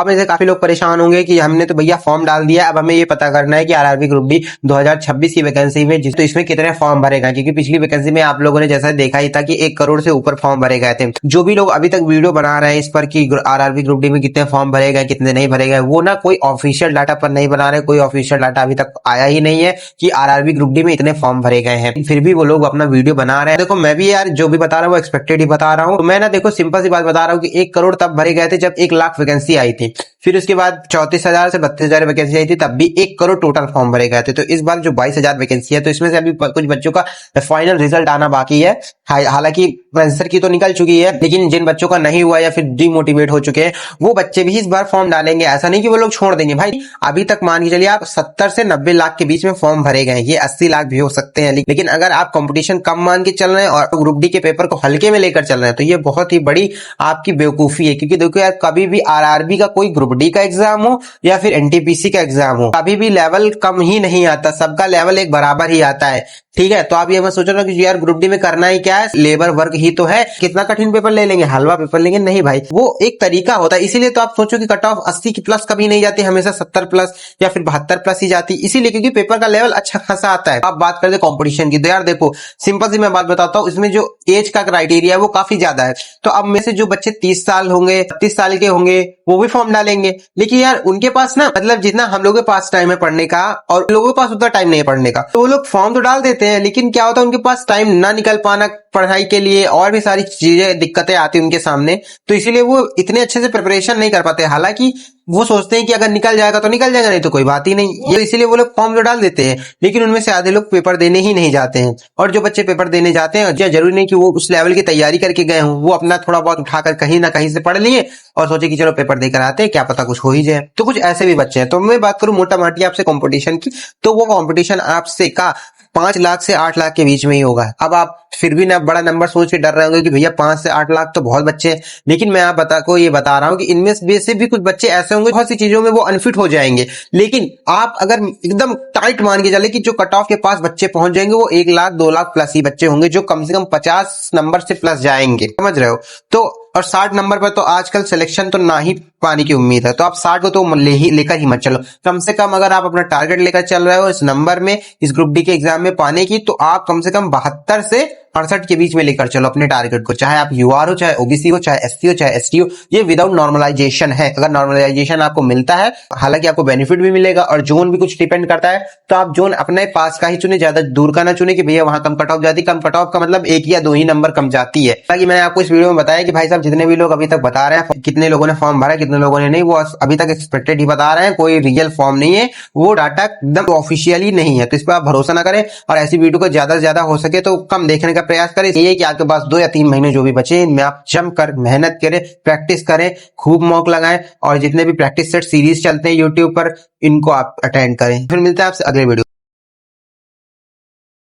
अब में से काफी लोग परेशान होंगे कि हमने तो भैया फॉर्म डाल दिया, अब हमें ये पता करना है कि आरआरबी ग्रुप डी 2026 की वैकेंसी में तो इसमें कितने फॉर्म भरे गए, क्योंकि पिछली वैकेंसी में आप लोगों ने जैसा देखा ही था कि 1 करोड़ से ऊपर फॉर्म भरे गए थे। जो भी लोग अभी तक वीडियो बना रहे हैं इस पर कि आरआरबी ग्रुप डी में कितने फॉर्म भरे गए कितने नहीं भरे गए, वो ना कोई ऑफिशियल डाटा पर नहीं बना रहे, कोई ऑफिशियल डाटा अभी तक आया ही नहीं है कि आरआरबी ग्रुप डी में इतने फॉर्म भरे गए हैं, फिर भी वो लोग अपना वीडियो बना रहे हैं। देखो मैं भी यार जो भी बता रहा हूँ वो एक्सपेक्टेड ही बता रहा हूँ। तो मैं ना देखो सिंपल सी बात बता रहा हूँ कि 1 करोड़ तब भरे गए थे जब 1 लाख वैकेंसी आई थी, फिर उसके बाद 34,000 से 32,000 वैकेंसी आई थी, तब भी 1 करोड़ टोटल फॉर्म भरे गए थे। तो इस बार जो 22,000 वैकेंसी है तो इसमें से अभी कुछ बच्चों का फाइनल रिजल्ट आना बाकी है। हालांकि आंसर की तो निकल चुकी है, लेकिन जिन बच्चों का नहीं हुआ या फिर डिमोटिवेट हो चुके हैं वो बच्चे भी इस बार फॉर्म डालेंगे। ऐसा नहीं कि वो लोग छोड़ देंगे भाई, अभी तक मान के चलिए आप 70 से 90 लाख के बीच में फॉर्म भरे गए, ये 80 लाख भी हो सकते हैं। लेकिन अगर आप कंपटीशन कम मान के चल रहे हैं और ग्रुप डी के पेपर को हल्के में लेकर चल रहे हैं तो ये बहुत ही बड़ी आपकी बेवकूफी है। क्योंकि देखो यार, कभी भी आरआरबी का कोई ग्रुप डी का एग्जाम हो या फिर एनटीपीसी का एग्जाम हो, कभी भी लेवल कम ही नहीं आता, सबका लेवल एक बराबर ही आता है। ठीक है, तो आप ये मत सोचो ना कि यार ग्रुप डी में करना ही क्या है, लेबर वर्क ही तो है, कितना कठिन पेपर ले लेंगे, हलवा पेपर लेंगे, नहीं भाई, वो एक तरीका होता है। इसीलिए तो आप सोचो कि कट ऑफ 80 की प्लस कभी नहीं जाती, हमेशा 70 प्लस या फिर 72 प्लस ही जाती, इसीलिए क्योंकि पेपर का लेवल अच्छा खासा आता है। आप बात करते कंपटीशन की, तो यार देखो सिंपल सी मैं बात बताता हूँ, इसमें जो एज का क्राइटेरिया है वो काफी ज्यादा है। तो अब में से जो बच्चे 30 साल होंगे 32 साल के होंगे वो भी फॉर्म डालेंगे, लेकिन यार उनके पास ना, मतलब जितना हम लोगों के पास टाइम है पढ़ने का और लोगों के पास उतना टाइम नहीं है पढ़ने का, तो वो लोग फॉर्म तो डाल देते हैं, लेकिन क्या होता है उनके पास टाइम ना निकल पाना पढ़ाई के लिए, और भी सारी चीजें दिक्कतें आती हैं उनके सामने, तो इसीलिए वो इतने अच्छे से प्रिपरेशन नहीं कर पाते। हालांकि वो सोचते हैं कि अगर निकल जाएगा तो निकल जाएगा, नहीं तो कोई बात ही नहीं, ये इसीलिए वो लोग फॉर्म तो डाल देते हैं, लेकिन उनमें से आधे लोग पेपर देने ही नहीं जाते हैं। और जो बच्चे पेपर देने जाते हैं, जरूरी नहीं कि वो उस लेवल की तैयारी करके गए हों, वो अपना थोड़ा बहुत उठाकर कहीं ना कहीं से पढ़ लिए और सोचे कि चलो पेपर देकर आते हैं, क्या पता कुछ हो ही जाए। तो कुछ ऐसे भी बच्चे हैं। तो मैं बात करूं मोटा मोटी आपसे कंपटीशन की, तो वो कंपटीशन आपसे का 5 लाख से 8 लाख के बीच में ही होगा। अब आप फिर भी ना बड़ा नंबर सोच के डर रहे होंगे कि भैया 5 से 8 लाख तो बहुत बच्चे हैं, लेकिन मैं आप ये बता रहा हूं कि इनमें से भी कुछ बच्चे ऐसे होंगे बहुत सी चीजों में वो अनफिट हो जाएंगे। लेकिन आप अगर एकदम टाइट मान के चले कि जो कट ऑफ के पास बच्चे पहुंच जाएंगे वो 1 लाख 2 लाख प्लस ही बच्चे होंगे, जो कम से कम 50 नंबर से प्लस जाएंगे, समझ रहे हो। तो और 60 नंबर पर तो आजकल सिलेक्शन तो ना ही पाने की उम्मीद है, तो आप 60 को तो लेकर ही मत चलो। कम से कम अगर आप अपना टारगेट लेकर चल रहे हो इस नंबर में, इस ग्रुप डी के एग्जाम में पाने की, तो आप कम से कम 72 से 68 के बीच में लेकर चलो अपने टारगेट को। चाहे आप यूआर हो, चाहे ओबीसी हो, चाहे एससी हो, चाहे एसटी हो, ये विदाउट नॉर्मलाइजेशन है। अगर नॉर्मलाइजेशन आपको मिलता है, हालांकि आपको बेनिफिट भी मिलेगा और जोन भी कुछ डिपेंड करता है, तो आप जोन अपने पास का ही चुने, ज्यादा दूर का ना चुने कि भैया वहां कम कट ऑफ जाती। कम कट ऑफ का मतलब 1 या 2 ही नंबर कम जाती है। हालांकि मैंने आपको इस वीडियो में बताया कि भाई साहब जितने भी लोग अभी तक बता रहे हैं कितने लोगों ने फॉर्म भरा कितने लोगों ने नहीं, वो अभी तक एक्सपेक्टेड ही बता रहे हैं, कोई रियल फॉर्म नहीं है, वो डाटा एकदम ऑफिशियली नहीं है। तो इस पर आप भरोसा ना करें और ऐसी वीडियो को ज्यादा से ज्यादा हो सके तो कम देखने का प्रयास करें। ये कि आपके पास 2 या 3 महीने जो भी बचे इनमें आप जमकर मेहनत करें, प्रैक्टिस करें, खूब मॉक लगाएं और जितने भी प्रैक्टिस सेट सीरीज चलते हैं यूट्यूब पर इनको आप अटेंड करें। फिर मिलते हैं आपसे अगले वीडियो।